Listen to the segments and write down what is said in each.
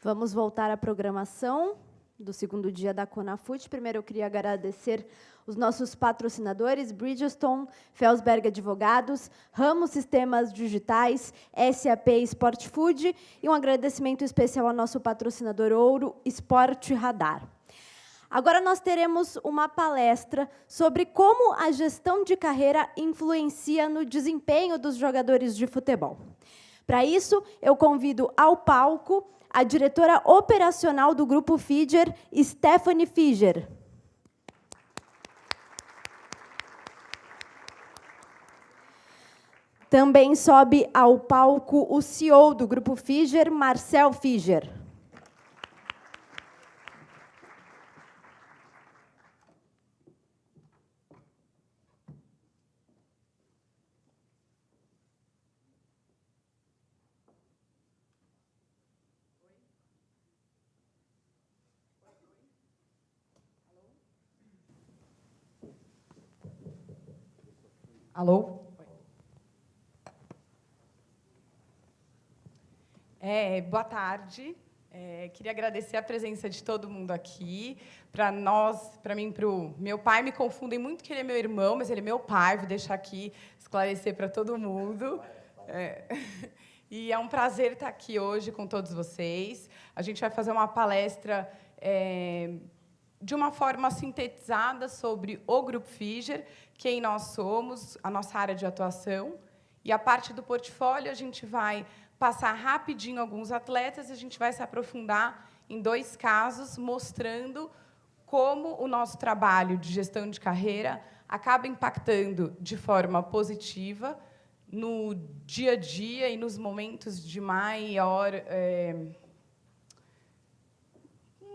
Vamos voltar à programação do segundo dia da Conafut. Primeiro, eu queria agradecer os nossos patrocinadores, Bridgestone, Felsberg Advogados, Ramos Sistemas Digitais, SAP Sport Food, e um agradecimento especial ao nosso patrocinador ouro, Sport Radar. Agora nós teremos uma palestra sobre como a gestão de carreira influencia no desempenho dos jogadores de futebol. Para isso, eu convido ao palco a diretora operacional do Grupo Figer, Stephanie Figer. Também sobe ao palco o CEO do Grupo Figer, Marcel Figer. Alô? Boa tarde. Queria agradecer a presença de todo mundo aqui. Para mim, para o meu pai, me confundem muito que ele é meu irmão, mas ele é meu pai. Vou deixar aqui esclarecer para todo mundo. E é um prazer estar aqui hoje com todos vocês. A gente vai fazer uma palestra de uma forma sintetizada sobre o Grupo Figer, quem nós somos, a nossa área de atuação. E a parte do portfólio, a gente vai passar rapidinho alguns atletas e a gente vai se aprofundar em 2 casos, mostrando como o nosso trabalho de gestão de carreira acaba impactando de forma positiva no dia a dia e nos momentos de maior...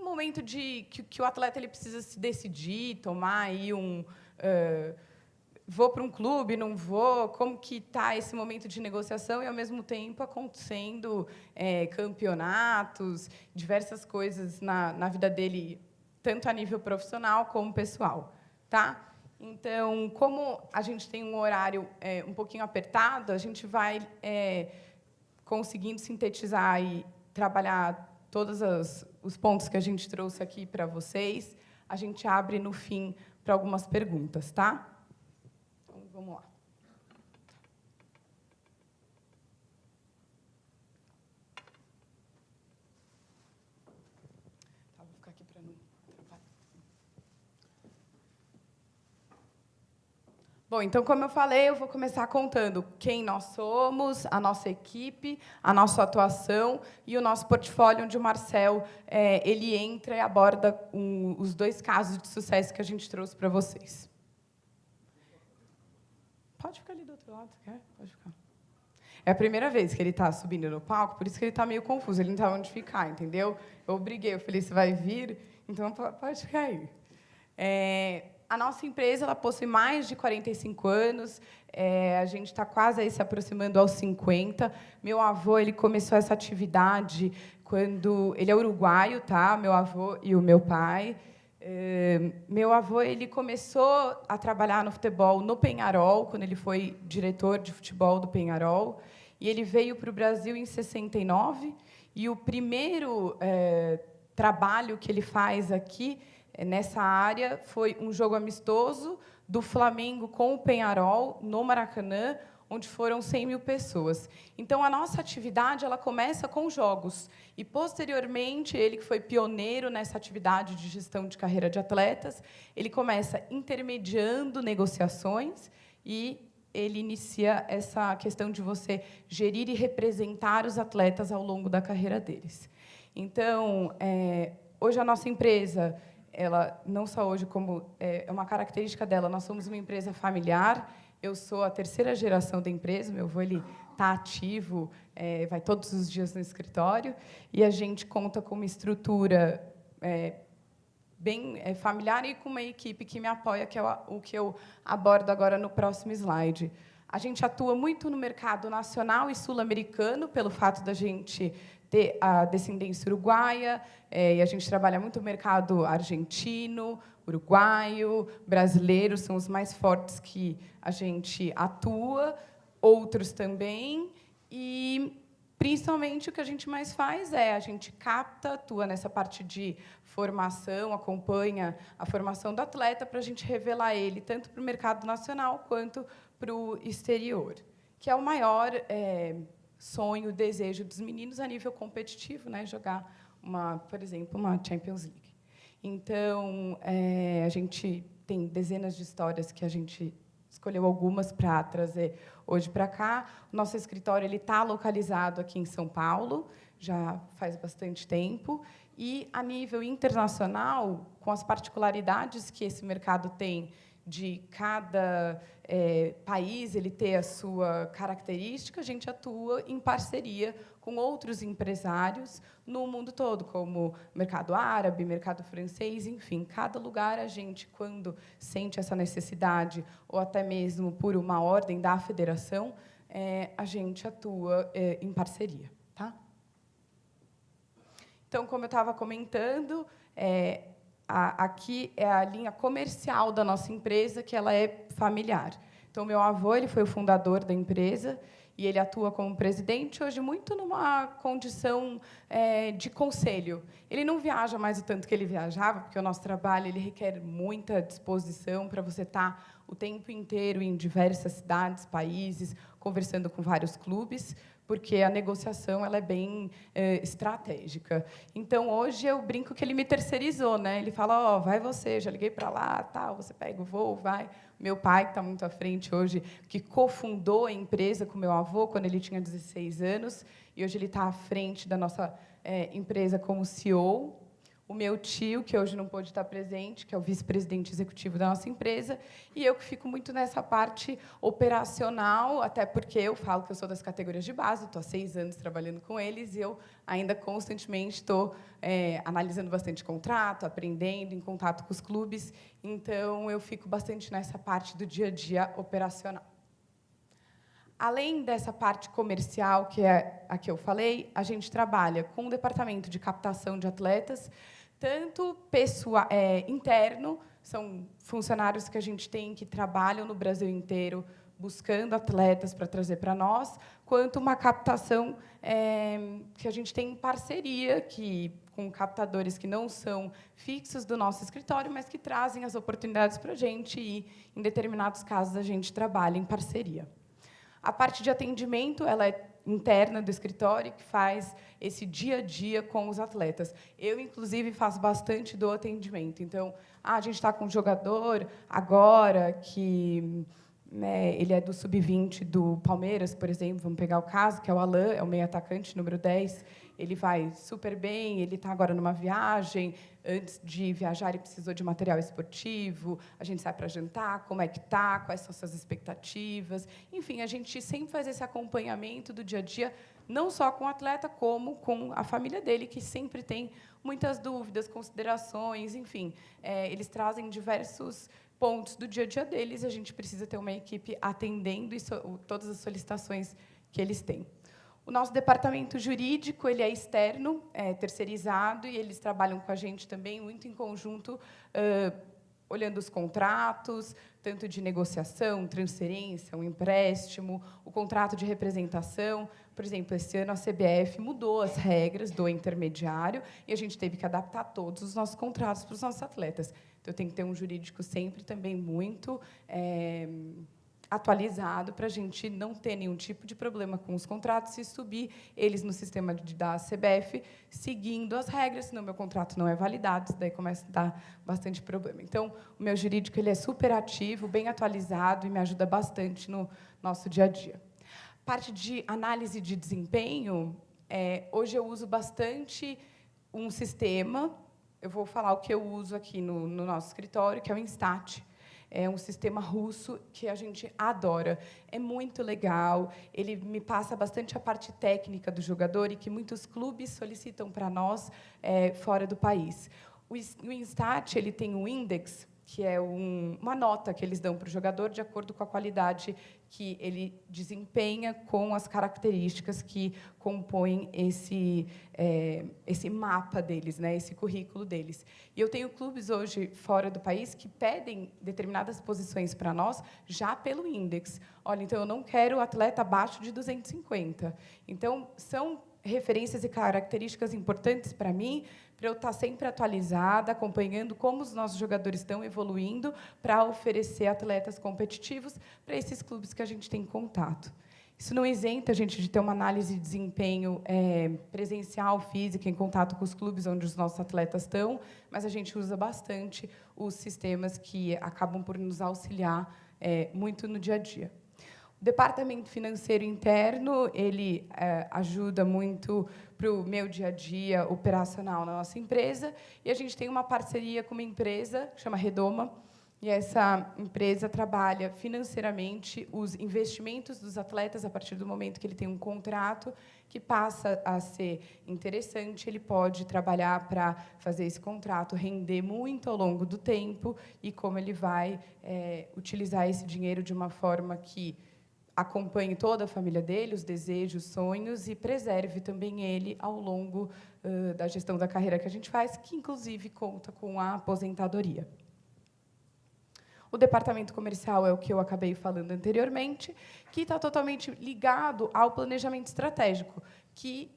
momento que o atleta ele precisa se decidir, tomar aí vou para um clube, não vou, como que está esse momento de negociação e, ao mesmo tempo, acontecendo campeonatos, diversas coisas na vida dele, tanto a nível profissional como pessoal. Tá? Então, como a gente tem um horário um pouquinho apertado, a gente vai conseguindo sintetizar e trabalhar todos os pontos que a gente trouxe aqui para vocês. A gente abre, no fim, para algumas perguntas, tá? Então, vamos lá. Tá, vou ficar aqui para não atrapalhar. Bom, então, como eu falei, eu vou começar contando quem nós somos, a nossa equipe, a nossa atuação e o nosso portfólio, onde o Marcel ele entra e aborda os 2 casos de sucesso que a gente trouxe para vocês. Pode ficar ali do outro lado, quer? Pode ficar. É a primeira vez que ele está subindo no palco, por isso que ele está meio confuso, ele não sabe onde ficar, entendeu? Eu obriguei, eu falei, você vai vir? Então, pode ficar aí. A nossa empresa ela possui mais de 45 anos, a gente está quase aí se aproximando aos 50. Meu avô ele começou essa atividade quando... Ele é uruguaio, tá? Meu avô e o meu pai. Meu avô ele começou a trabalhar no futebol no Peñarol, quando ele foi diretor de futebol do Peñarol, e ele veio para o Brasil em 69, e o primeiro trabalho que ele faz aqui nessa área foi um jogo amistoso do Flamengo com o Peñarol, no Maracanã, onde foram 100.000 pessoas. Então, a nossa atividade ela começa com jogos. E, posteriormente, ele que foi pioneiro nessa atividade de gestão de carreira de atletas, ele começa intermediando negociações e ele inicia essa questão de você gerir e representar os atletas ao longo da carreira deles. Então, hoje a nossa empresa... Ela, não só hoje, como é uma característica dela, nós somos uma empresa familiar. Eu sou a 3ª geração da empresa, meu avô está ativo, vai todos os dias no escritório, e a gente conta com uma estrutura bem familiar e com uma equipe que me apoia, que é o que eu abordo agora no próximo slide. A gente atua muito no mercado nacional e sul-americano, pelo fato da gente ter a descendência uruguaia, e a gente trabalha muito o mercado argentino, uruguaio, brasileiro, são os mais fortes que a gente atua, outros também. E Principalmente, o que a gente mais faz é a gente capta, atua nessa parte de formação, acompanha a formação do atleta para a gente revelar ele tanto para o mercado nacional quanto para o exterior, que é o maior sonho, desejo dos meninos a nível competitivo, né? Jogar, por exemplo, uma Champions League. Então, a gente tem dezenas de histórias que a gente escolheu algumas para trazer hoje para cá. O nosso escritório está localizado aqui em São Paulo, já faz bastante tempo. E, a nível internacional, com as particularidades que esse mercado tem de cada país ele ter a sua característica, a gente atua em parceria com outros empresários no mundo todo, como mercado árabe, mercado francês, enfim, cada lugar a gente, quando sente essa necessidade, ou até mesmo por uma ordem da federação, a gente atua em parceria. Tá? Então, como eu estava comentando, aqui é a linha comercial da nossa empresa, que ela é familiar. Então, meu avô ele foi o fundador da empresa e ele atua como presidente, hoje, muito numa condição de conselho. Ele não viaja mais o tanto que ele viajava, porque o nosso trabalho ele requer muita disposição para você estar o tempo inteiro em diversas cidades, países, conversando com vários clubes, porque a negociação ela é bem estratégica. Então, hoje, eu brinco que ele me terceirizou. Né? Ele fala, vai você, já liguei para lá, tal, você pega o voo, vai. Meu pai, que está muito à frente hoje, que cofundou a empresa com meu avô quando ele tinha 16 anos, e hoje ele está à frente da nossa empresa como CEO. O meu tio, que hoje não pôde estar presente, que é o vice-presidente executivo da nossa empresa, e eu que fico muito nessa parte operacional, até porque eu falo que eu sou das categorias de base, estou há 6 anos trabalhando com eles, e eu ainda constantemente estou analisando bastante contrato, aprendendo, em contato com os clubes, então eu fico bastante nessa parte do dia a dia operacional. Além dessa parte comercial, que é a que eu falei, a gente trabalha com o departamento de captação de atletas, tanto pessoal, interno, são funcionários que a gente tem que trabalham no Brasil inteiro, buscando atletas para trazer para nós, quanto uma captação que a gente tem em parceria com captadores que não são fixos do nosso escritório, mas que trazem as oportunidades para a gente e, em determinados casos, a gente trabalha em parceria. A parte de atendimento ela é interna do escritório, que faz esse dia a dia com os atletas. Eu, inclusive, faço bastante do atendimento. Então, a gente está com um jogador agora que ele é do sub-20 do Palmeiras, por exemplo, vamos pegar o caso, que é o Alan, é o meio atacante, número 10. Ele vai super bem, ele está agora numa viagem. Antes de viajar, ele precisou de material esportivo. A gente sai para jantar, como é que está, quais são suas expectativas. Enfim, a gente sempre faz esse acompanhamento do dia a dia, não só com o atleta, como com a família dele, que sempre tem muitas dúvidas, considerações, enfim. Eles trazem diversos pontos do dia a dia deles, e a gente precisa ter uma equipe atendendo todas as solicitações que eles têm. O nosso departamento jurídico ele é externo, terceirizado, e eles trabalham com a gente também muito em conjunto, olhando os contratos, tanto de negociação, transferência, um empréstimo, o contrato de representação. Por exemplo, esse ano a CBF mudou as regras do intermediário e a gente teve que adaptar todos os nossos contratos para os nossos atletas. Então, tem que ter um jurídico sempre também muito atualizado para a gente não ter nenhum tipo de problema com os contratos e subir eles no sistema da CBF, seguindo as regras, senão meu contrato não é validado, isso daí começa a dar bastante problema. Então, o meu jurídico ele é super ativo, bem atualizado e me ajuda bastante no nosso dia a dia. Parte de análise de desempenho, hoje eu uso bastante um sistema, eu vou falar o que eu uso aqui no nosso escritório, que é o Instat. É um sistema russo que a gente adora. É muito legal, ele me passa bastante a parte técnica do jogador e que muitos clubes solicitam para nós fora do país. O Instat ele tem um index que é uma nota que eles dão para o jogador de acordo com a qualidade que ele desempenha com as características que compõem esse mapa deles, né, esse currículo deles. E eu tenho clubes hoje fora do país que pedem determinadas posições para nós já pelo index. Olha, então eu não quero atleta abaixo de 250. Então são referências e características importantes para mim, para eu estar sempre atualizada, acompanhando como os nossos jogadores estão evoluindo, para oferecer atletas competitivos para esses clubes que a gente tem contato. Isso não isenta a gente de ter uma análise de desempenho presencial, física, em contato com os clubes onde os nossos atletas estão, mas a gente usa bastante os sistemas que acabam por nos auxiliar muito no dia a dia. O departamento financeiro interno, ele ajuda muito para o meu dia a dia operacional na nossa empresa, e a gente tem uma parceria com uma empresa que chama Redoma, e essa empresa trabalha financeiramente os investimentos dos atletas a partir do momento que ele tem um contrato que passa a ser interessante, ele pode trabalhar para fazer esse contrato render muito ao longo do tempo e como ele vai utilizar esse dinheiro de uma forma que acompanhe toda a família dele, os desejos, sonhos, e preserve também ele ao longo da gestão da carreira que a gente faz, que, inclusive, conta com a aposentadoria. O departamento comercial é o que eu acabei falando anteriormente, que está totalmente ligado ao planejamento estratégico, que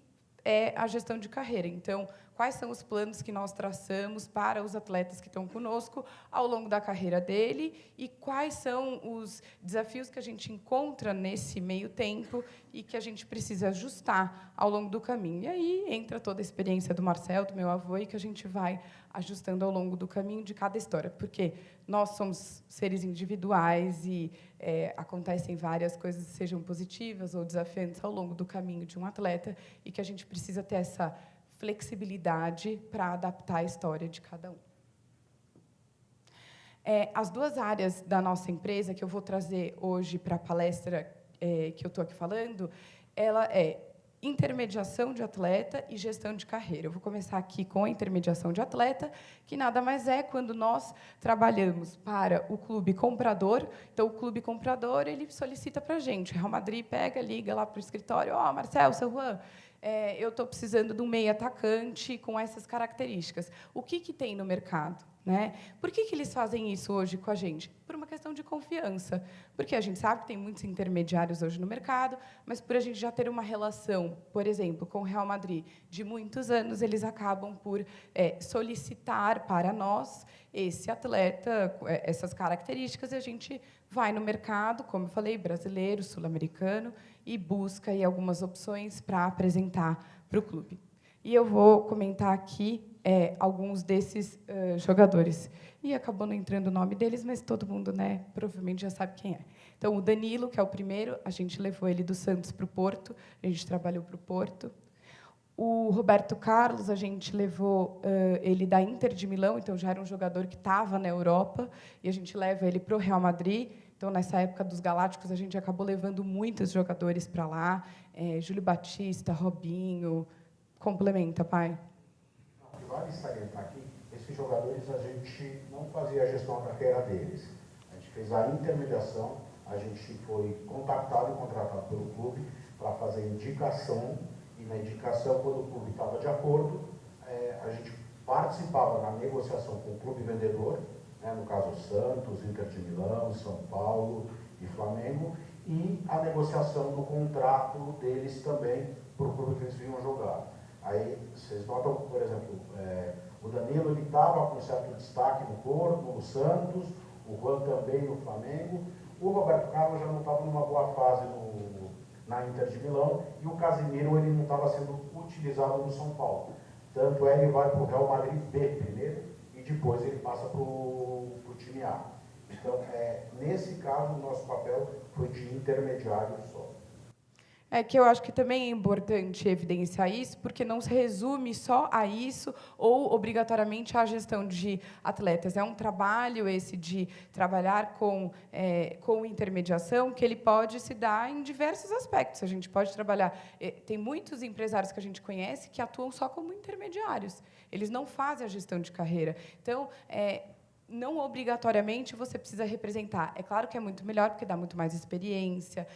é a gestão de carreira. Então, quais são os planos que nós traçamos para os atletas que estão conosco ao longo da carreira dele e quais são os desafios que a gente encontra nesse meio tempo e que a gente precisa ajustar ao longo do caminho. E aí entra toda a experiência do Marcel, do meu avô, e que a gente vai ajustando ao longo do caminho de cada história, porque nós somos seres individuais e acontecem várias coisas, sejam positivas ou desafiantes, ao longo do caminho de um atleta, e que a gente precisa ter essa flexibilidade para adaptar a história de cada um. As duas áreas da nossa empresa que eu vou trazer hoje para a palestra que eu estou aqui falando, ela é intermediação de atleta e gestão de carreira. Eu vou começar aqui com a intermediação de atleta, que nada mais é quando nós trabalhamos para o clube comprador. Então, o clube comprador ele solicita para a gente. Real Madrid pega, liga lá para o escritório, Marcel, seu Juan, eu estou precisando de um meio atacante com essas características. O que tem no mercado? Né? Por que eles fazem isso hoje com a gente? Por uma questão de confiança. Porque a gente sabe que tem muitos intermediários hoje no mercado, mas por a gente já ter uma relação, por exemplo, com o Real Madrid de muitos anos, eles acabam por solicitar para nós esse atleta, essas características, e a gente vai no mercado, como eu falei, brasileiro, sul-americano, e busca aí algumas opções para apresentar para o clube. E eu vou comentar aqui alguns desses jogadores. E acabou não entrando o nome deles, mas todo mundo, né, provavelmente já sabe quem é. Então, o Danilo, que é o primeiro, a gente levou ele do Santos para o Porto, a gente trabalhou para o Porto. O Roberto Carlos, a gente levou ele da Inter de Milão, então já era um jogador que estava na Europa, e a gente leva ele para o Real Madrid. Então, nessa época dos Galácticos, a gente acabou levando muitos jogadores para lá, Júlio Batista, Robinho. Complementa, pai. Vale salientar aqui, esses jogadores a gente não fazia a gestão da carreira deles. A gente fez a intermediação, a gente foi contactado e contratado pelo clube para fazer indicação, e na indicação, quando o clube estava de acordo, a gente participava na negociação com o clube vendedor, né, no caso Santos, Inter de Milão, São Paulo e Flamengo, e a negociação do contrato deles também para o clube que eles vinham jogar. Aí vocês notam, por exemplo, o Danilo estava com certo destaque no Porto, no Santos, o Juan também no Flamengo, o Roberto Carlos já não estava numa boa fase na Inter de Milão, e o Casimiro ele não estava sendo utilizado no São Paulo. Tanto ele vai para o Real Madrid B primeiro, e depois ele passa para o time A. Então, nesse caso, o nosso papel foi de intermediário só. Que eu acho que também é importante evidenciar isso, porque não se resume só a isso ou, obrigatoriamente, à gestão de atletas. É um trabalho esse de trabalhar com intermediação que ele pode se dar em diversos aspectos. A gente pode trabalhar... Tem muitos empresários que a gente conhece que atuam só como intermediários. Eles não fazem a gestão de carreira. Então, não obrigatoriamente você precisa representar. É claro que é muito melhor, porque dá muito mais experiência,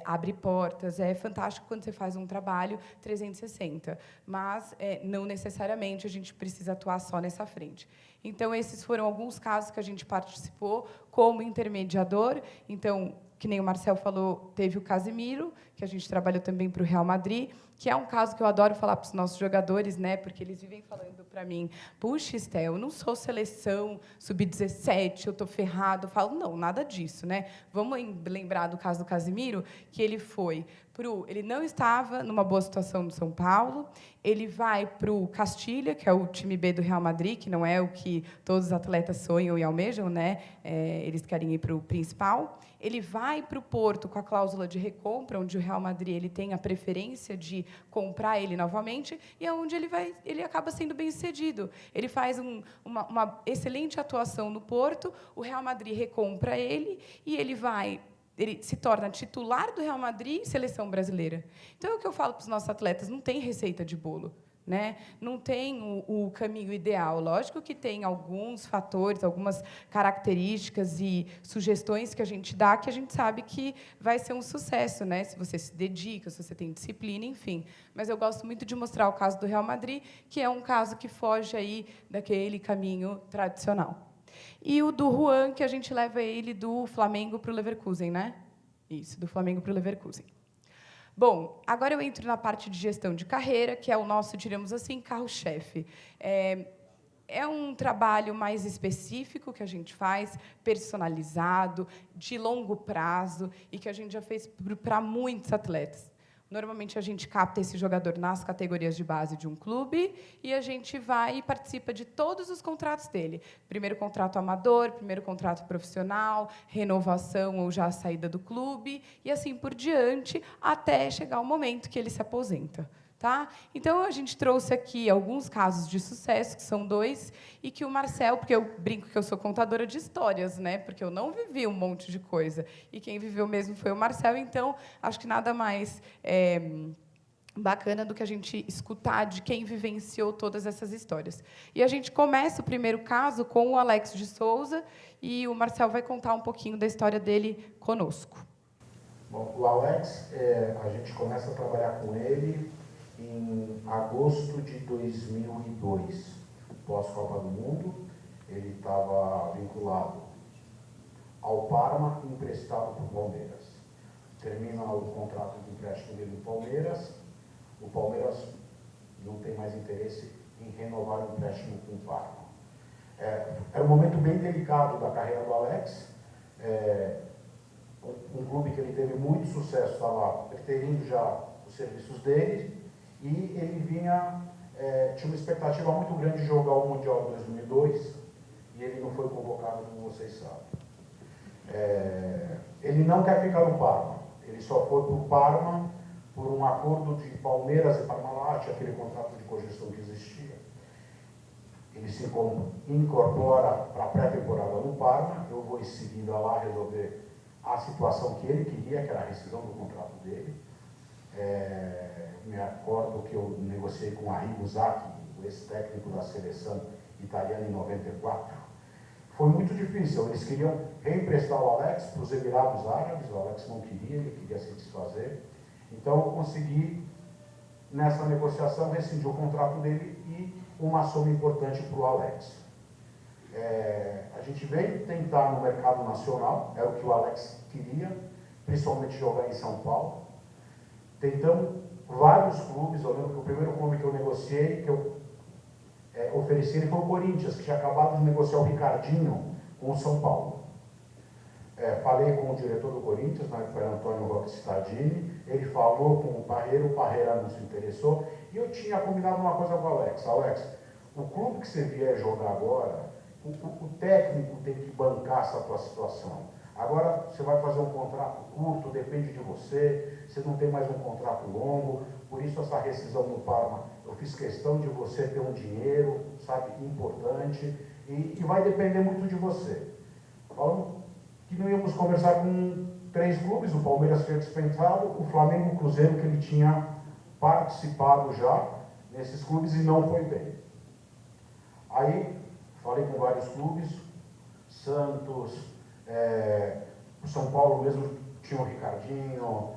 abre portas, é fantástico quando você faz um trabalho 360, mas não necessariamente a gente precisa atuar só nessa frente. Então, esses foram alguns casos que a gente participou como intermediador. Então, que nem o Marcel falou, teve o Casemiro, que a gente trabalhou também para o Real Madrid, que é um caso que eu adoro falar para os nossos jogadores, né, porque eles vivem falando para mim, puxa, Esté, eu não sou seleção sub-17, eu estou ferrado. Eu falo, não, nada disso. Né? Vamos lembrar do caso do Casemiro, que ele não estava numa boa situação no São Paulo, ele vai para o Castilha, que é o time B do Real Madrid, que não é o que todos os atletas sonham e almejam, né? Eles querem ir para o principal. Ele vai para o Porto com a cláusula de recompra, onde o Real Madrid ele tem a preferência de comprar ele novamente, e é onde ele acaba sendo bem-sucedido. Ele faz uma excelente atuação no Porto, o Real Madrid recompra ele, e ele se torna titular do Real Madrid e seleção brasileira. Então, é o que eu falo para os nossos atletas, não tem receita de bolo. Né? Não tem o caminho ideal. Lógico que tem alguns fatores, algumas características e sugestões que a gente dá que a gente sabe que vai ser um sucesso, né? Se você se dedica, se você tem disciplina, enfim. Mas eu gosto muito de mostrar o caso do Real Madrid, que é um caso que foge aí daquele caminho tradicional. E o do Juan, que a gente leva ele do Flamengo para o Leverkusen, né? Isso, do Flamengo para o Leverkusen. Bom, agora eu entro na parte de gestão de carreira, que é o nosso, diríamos assim, carro-chefe. É um trabalho mais específico que a gente faz, personalizado, de longo prazo, e que a gente já fez para muitos atletas. Normalmente, a gente capta esse jogador nas categorias de base de um clube e a gente vai e participa de todos os contratos dele. Primeiro contrato amador, primeiro contrato profissional, renovação ou já a saída do clube, e assim por diante, até chegar o momento que ele se aposenta. Tá? Então, a gente trouxe aqui alguns casos de sucesso, que são 2, e que o Marcel, porque eu brinco que eu sou contadora de histórias, né? Porque eu não vivi um monte de coisa, e quem viveu mesmo foi o Marcel, então, acho que nada mais bacana do que a gente escutar de quem vivenciou todas essas histórias. E a gente começa o primeiro caso com o Alex de Souza, e o Marcel vai contar um pouquinho da história dele conosco. Bom, o Alex, a gente começa a trabalhar com ele em agosto de 2002, pós-Copa do Mundo. Ele estava vinculado ao Parma, emprestado para o Palmeiras. Termina o contrato de empréstimo dele no Palmeiras. O Palmeiras não tem mais interesse em renovar o empréstimo com o Parma. Era um momento bem delicado da carreira do Alex. Um clube que ele teve muito sucesso, estava preterindo já os serviços dele, e ele tinha uma expectativa muito grande de jogar o Mundial de 2002, e ele não foi convocado, como vocês sabem. Ele não quer ficar no Parma, ele só foi para o Parma por um acordo de Palmeiras e Parmalat, aquele contrato de cogestão que existia. Ele se incorpora para a pré-temporada no Parma. Eu vou em seguida lá resolver a situação que ele queria, que era a rescisão do contrato dele. Me acordo que eu negociei com Arrigo Sacchi, o ex-técnico da seleção italiana, em 94. Foi muito difícil. Eles queriam reemprestar o Alex para os Emirados Árabes. O Alex não queria, ele queria se desfazer. Então, eu consegui, nessa negociação, rescindir o contrato dele e uma soma importante para o Alex. A gente veio tentar no mercado nacional, era o que o Alex queria, principalmente jogar em São Paulo. Tentamos vários clubes. Eu lembro que o primeiro clube que eu negociei, que eu ofereci, ele foi o Corinthians, que tinha acabado de negociar o Ricardinho com o São Paulo. Falei com o diretor do Corinthians, na época era Antônio Roque Cittadini, ele falou com o Parreira não se interessou, e eu tinha combinado uma coisa com o Alex. Alex, o clube que você vier jogar agora, o técnico tem que bancar essa tua situação. Agora você vai fazer um contrato curto, depende de você, você não tem mais um contrato longo, por isso essa rescisão no Parma, eu fiz questão de você ter um dinheiro, sabe, importante, e vai depender muito de você. Falamos que não íamos conversar com 3 clubes, o Palmeiras foi dispensado, o Flamengo e o Cruzeiro, que ele tinha participado já nesses clubes e não foi bem. Aí, falei com vários clubes, Santos, o São Paulo mesmo tinha o Ricardinho,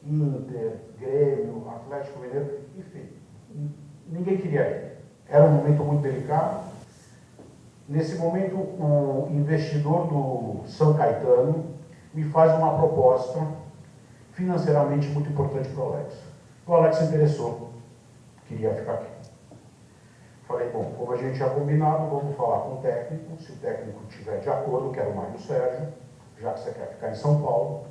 Inter, Grêmio, Atlético Mineiro, enfim, ninguém queria ele. Era um momento muito delicado. Nesse momento, o investidor do São Caetano me faz uma proposta financeiramente muito importante para o Alex. O Alex se interessou, queria ficar aqui. Falei, bom, como a gente já combinado, vamos falar com o técnico, se o técnico estiver de acordo, que era o Mário Sérgio, já que você quer ficar em São Paulo,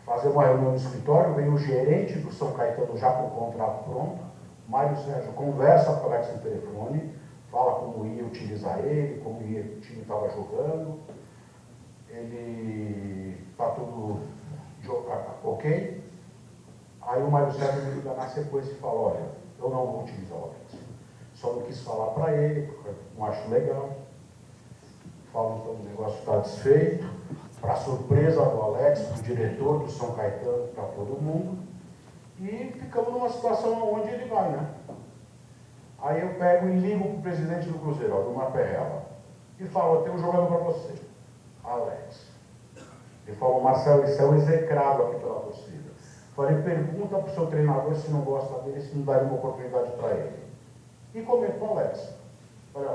fazer uma reunião no escritório, vem o gerente do São Caetano já com o contrato pronto, Mário Sérgio conversa com o Alex no telefone, fala como ia utilizar ele, como o time estava jogando, ele está tudo ok. Aí o Mário Sérgio me liga na sequência e fala, olha, eu não vou utilizar o Alex. Só não quis falar para ele, porque não acho legal. Falo então o negócio está desfeito. Para surpresa do Alex, do diretor do São Caetano, para todo mundo. E ficamos numa situação onde ele vai, né? Aí eu pego e ligo para o presidente do Cruzeiro, Aldemar Perrella, e falo, eu tenho um jogador para você, Alex. Ele falou, Marcelo, isso é um execrado aqui pela torcida. Falei, pergunta para o seu treinador se não gosta dele, se não daria uma oportunidade para ele. E comento com o Alex.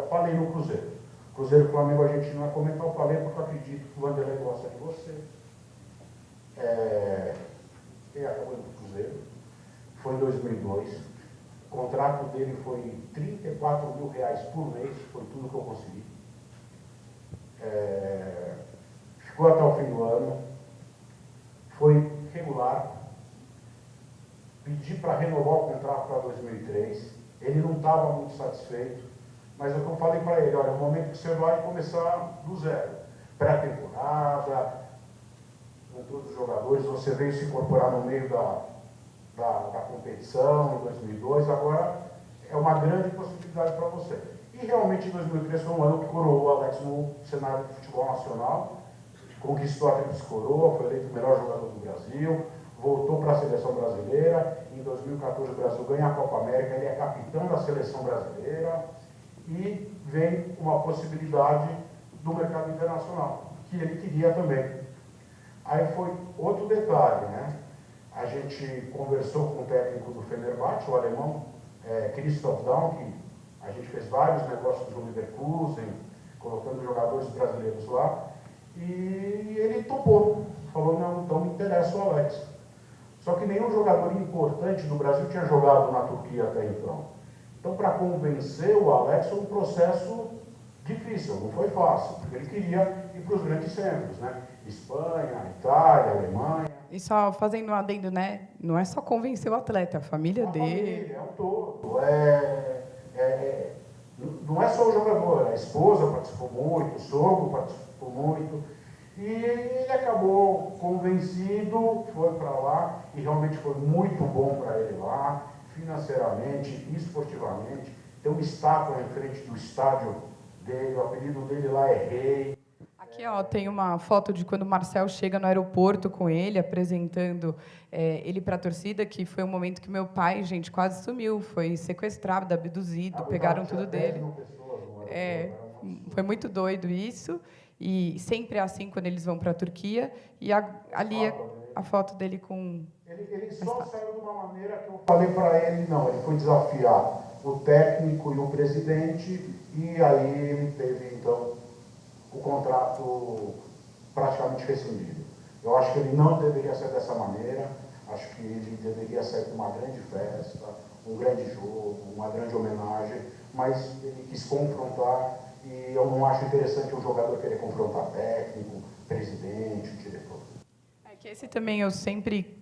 Falei no Cruzeiro. Cruzeiro e Flamengo a gente não vai comentar, eu falei porque eu acredito que o Vanderlei gosta de você. Ele acabou indo para o Cruzeiro. Foi em 2002. O contrato dele foi R$34 mil por mês, foi tudo que eu consegui. Ficou até o fim do ano. Foi regular. Pedi para renovar o contrato para 2003. Ele não estava muito satisfeito. Mas é o que eu falei para ele, olha, é o momento que você vai começar do zero. Pré-temporada, com todos os jogadores, você veio se incorporar no meio da competição em 2002, agora é uma grande possibilidade para você. E realmente em 2003 foi um ano que coroou o Alex no cenário do futebol nacional, conquistou a Tríplice Coroa, foi eleito o melhor jogador do Brasil, voltou para a seleção brasileira, em 2014 o Brasil ganha a Copa América, ele é capitão da seleção brasileira, e vem uma possibilidade do mercado internacional, que ele queria também. Aí foi outro detalhe, né? A gente conversou com o técnico do Fenerbahçe, o alemão Christoph Daum, que a gente fez vários negócios do Leverkusen, colocando jogadores brasileiros lá, e ele topou, falou, não, então me interessa o Alex. Só que nenhum jogador importante do Brasil tinha jogado na Turquia até então. Então, para convencer o Alex foi um processo difícil, não foi fácil, porque ele queria ir para os grandes centros, né? Espanha, Itália, Alemanha. E só fazendo um adendo, né? Não é só convencer o atleta, a família dele. Família, é um todo. Não é só o jogador, a esposa participou muito, o sogro participou muito. E ele acabou convencido, foi para lá, e realmente foi muito bom para ele lá, financeiramente, esportivamente. Tem uma estátua em frente do estádio dele, o apelido dele lá é Rei. Aqui, ó, tem uma foto de quando o Marcel chega no aeroporto com ele, apresentando ele para a torcida, que foi um momento que meu pai, gente, quase sumiu, foi sequestrado, abduzido, pegaram tudo dele. Foi muito doido isso, e sempre é assim quando eles vão para a Turquia, e ali é a foto dele com... Ele só saiu de uma maneira que eu falei para ele, não, ele foi desafiar o técnico e o presidente, e aí ele teve, então, o contrato praticamente rescindido. Eu acho que ele não deveria ser dessa maneira, acho que ele deveria sair com uma grande festa, um grande jogo, uma grande homenagem, mas ele quis confrontar, e eu não acho interessante um jogador querer confrontar técnico, presidente, diretor. Que esse também eu sempre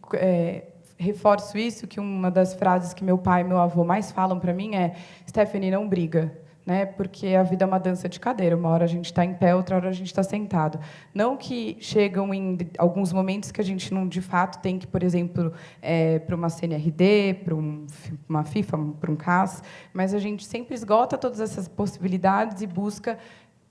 reforço isso, que uma das frases que meu pai e meu avô mais falam para mim é: Stephanie, não briga, né? Porque a vida é uma dança de cadeira. Uma hora a gente está em pé, outra hora a gente está sentado. Não que chegam em alguns momentos que a gente não, de fato, tem que, por exemplo, para uma CNRD, para uma FIFA, para um CAS, mas a gente sempre esgota todas essas possibilidades e busca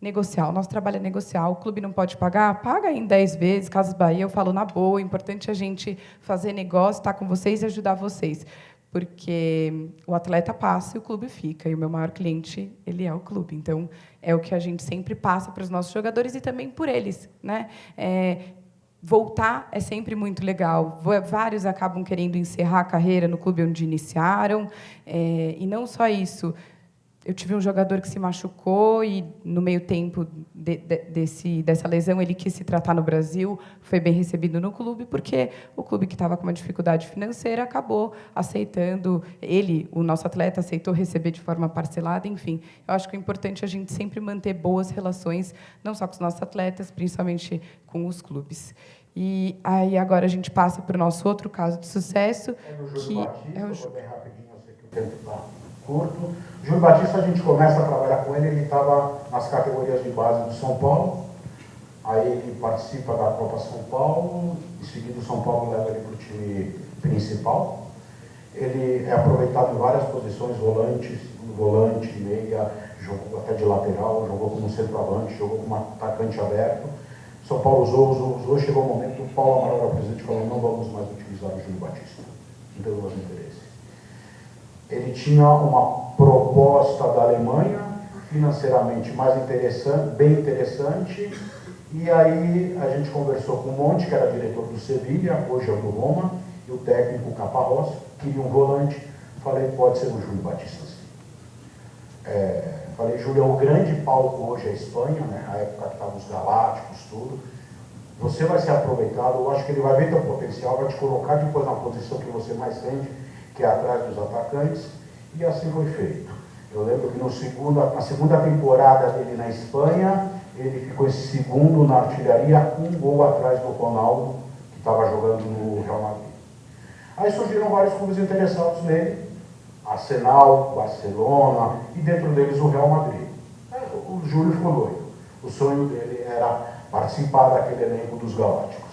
negociar. O nosso trabalho é negociar. O clube não pode pagar? Paga em 10 vezes. Casas Bahia, eu falo na boa. O importante é a gente fazer negócio, estar com vocês e ajudar vocês. porque o atleta passa e o clube fica, e o meu maior cliente, ele é o clube. Então, é o que a gente sempre passa para os nossos jogadores e também por eles, né? Voltar é sempre muito legal. Vários acabam querendo encerrar a carreira no clube onde iniciaram, e não só isso. Eu tive um jogador que se machucou e, no meio tempo dessa lesão, ele quis se tratar no Brasil, foi bem recebido no clube, porque o clube que estava com uma dificuldade financeira acabou aceitando, o nosso atleta, aceitou receber de forma parcelada, enfim. Eu acho que é importante a gente sempre manter boas relações, não só com os nossos atletas, principalmente com os clubes. E aí, agora, a gente passa para o nosso outro caso de sucesso, que é o Júlio. Bem rapidinho, eu sei que o tempo está curto. Júlio Batista, a gente começa a trabalhar com ele estava nas categorias de base do São Paulo, aí ele participa da Copa São Paulo, em seguida o São Paulo leva ele para o time principal. Ele é aproveitado em várias posições, volante, meia, jogou até de lateral, jogou como centroavante, jogou como atacante aberto. São Paulo usou, chegou o momento, o Paulo Amaral, o presidente, falou: não vamos mais utilizar o Júlio Batista, não tem mais interesse. Ele tinha uma proposta da Alemanha, financeiramente mais interessante, bem interessante, e aí a gente conversou com o Monte, que era diretor do Sevilha, hoje é o do Roma, e o técnico Caparrós, queria um volante. Falei: pode ser o Júlio Batista, sim. Falei: Júlio, é o grande palco hoje a Espanha, né? A época que estavam os Galácticos, tudo. Você vai ser aproveitado, eu acho que ele vai ver teu potencial, vai te colocar depois na posição que você mais rende, que é atrás dos atacantes, e assim foi feito. Eu lembro que na segunda temporada dele na Espanha, ele ficou em segundo na artilharia, um gol atrás do Ronaldo, que estava jogando no Real Madrid. Aí surgiram vários clubes interessados nele, Arsenal, Barcelona, e dentro deles o Real Madrid. O Júlio ficou doido. O sonho dele era participar daquele elenco dos Galácticos.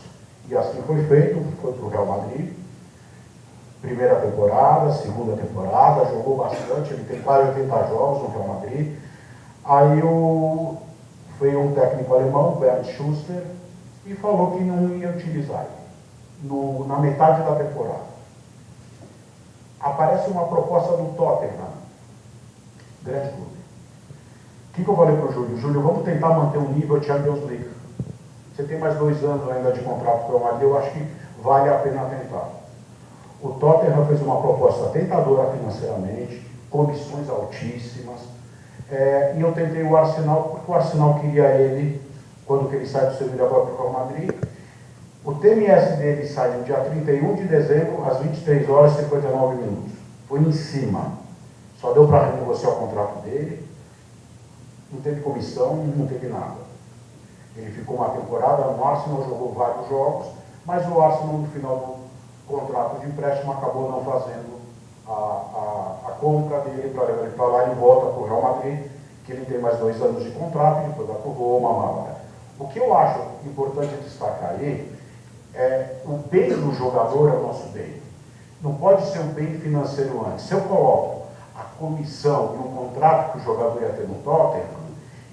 E assim foi feito, foi para o Real Madrid. Primeira temporada, segunda temporada, jogou bastante, ele tem quase 80 jogos no Real Madrid. Aí foi um técnico alemão, Bernd Schuster, e falou que não ia utilizar ele na metade da temporada. Aparece uma proposta do Tottenham, grande clube. O que eu falei para o Júlio? Júlio, vamos tentar manter um nível Champions League. Você tem mais 2 anos ainda de contrato com o Real Madrid, eu acho que vale a pena tentar. O Tottenham fez uma proposta tentadora financeiramente, comissões altíssimas, e eu tentei o Arsenal, porque o Arsenal queria ele, quando ele sai do Sevilha agora para o Real Madrid. O TMS dele sai no dia 31 de dezembro, às 23 horas e 59 minutos. Foi em cima. Só deu para renegociar o contrato dele, não teve comissão, não teve nada. Ele ficou uma temporada no Arsenal, jogou vários jogos, mas o Arsenal, no final do contrato de empréstimo, acabou não fazendo a compra dele para levar ele para lá e volta para o Real Madrid, que ele tem mais 2 anos de contrato e depois vai para o Roma, Málaga. O que eu acho importante destacar aí é o bem do jogador é o nosso bem. Não pode ser um bem financeiro antes. Se eu coloco a comissão e um contrato que o jogador ia ter no Tottenham,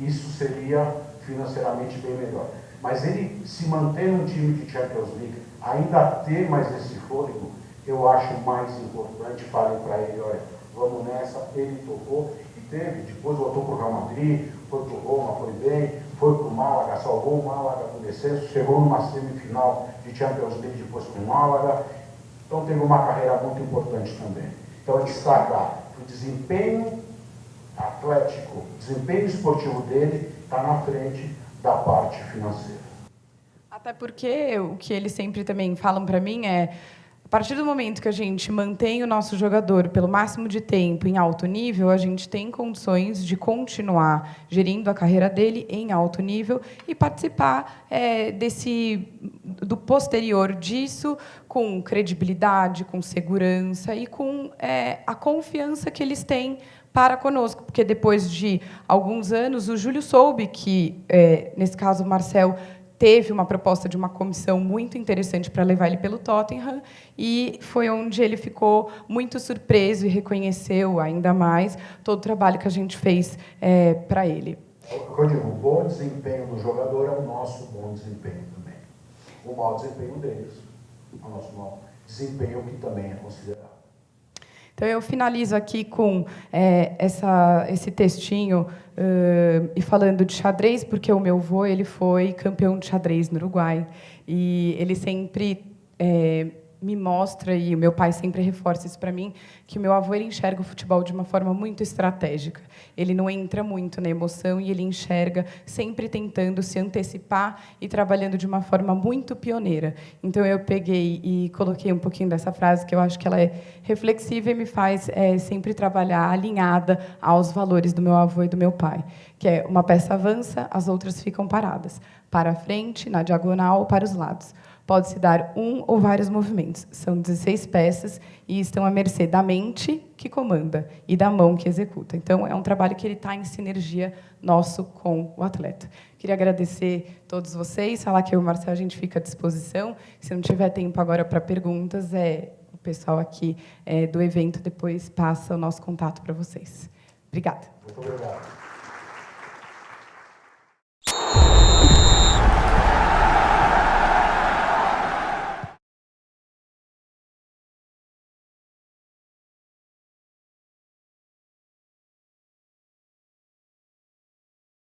isso seria financeiramente bem melhor. Mas ele se manter num time de Champions League, ainda ter mais esse fôlego, eu acho mais importante. Falei para ele: olha, vamos nessa. Ele topou e teve. Depois voltou para o Real Madrid, foi para o Roma, foi bem, foi para o Málaga, salvou o Málaga do descenso, chegou numa semifinal de Champions League depois com o Málaga. Então teve uma carreira muito importante também. Então destacar o desempenho atlético, o desempenho esportivo dele está na frente da parte financeira. Até porque o que eles sempre também falam para mim é: a partir do momento que a gente mantém o nosso jogador pelo máximo de tempo em alto nível, a gente tem condições de continuar gerindo a carreira dele em alto nível e participar do posterior disso com credibilidade, com segurança e com a confiança que eles têm para conosco. Porque depois de alguns anos, o Júlio soube que, nesse caso, o Marcel teve uma proposta de uma comissão muito interessante para levar ele pelo Tottenham, e foi onde ele ficou muito surpreso e reconheceu ainda mais todo o trabalho que a gente fez para ele. Eu digo, o bom desempenho do jogador é o nosso bom desempenho também. O mau desempenho deles é o nosso mau desempenho, que também é considerado. Então, eu finalizo aqui com esse textinho e falando de xadrez, porque o meu avô ele foi campeão de xadrez no Uruguai. E ele sempre me mostra, e o meu pai sempre reforça isso para mim, que o meu avô ele enxerga o futebol de uma forma muito estratégica. Ele não entra muito na emoção e ele enxerga sempre tentando se antecipar e trabalhando de uma forma muito pioneira. Então, eu peguei e coloquei um pouquinho dessa frase, que eu acho que ela é reflexiva e me faz sempre trabalhar alinhada aos valores do meu avô e do meu pai, que é: uma peça avança, as outras ficam paradas, para a frente, na diagonal ou para os lados. Pode-se dar um ou vários movimentos. São 16 peças e estão à mercê da mente, que comanda, e da mão, que executa. Então, é um trabalho que ele está em sinergia nosso com o atleta. Queria agradecer a todos vocês, falar que eu e o Marcelo a gente fica à disposição. Se não tiver tempo agora para perguntas, o pessoal aqui do evento depois passa o nosso contato para vocês. Obrigada. Muito obrigado.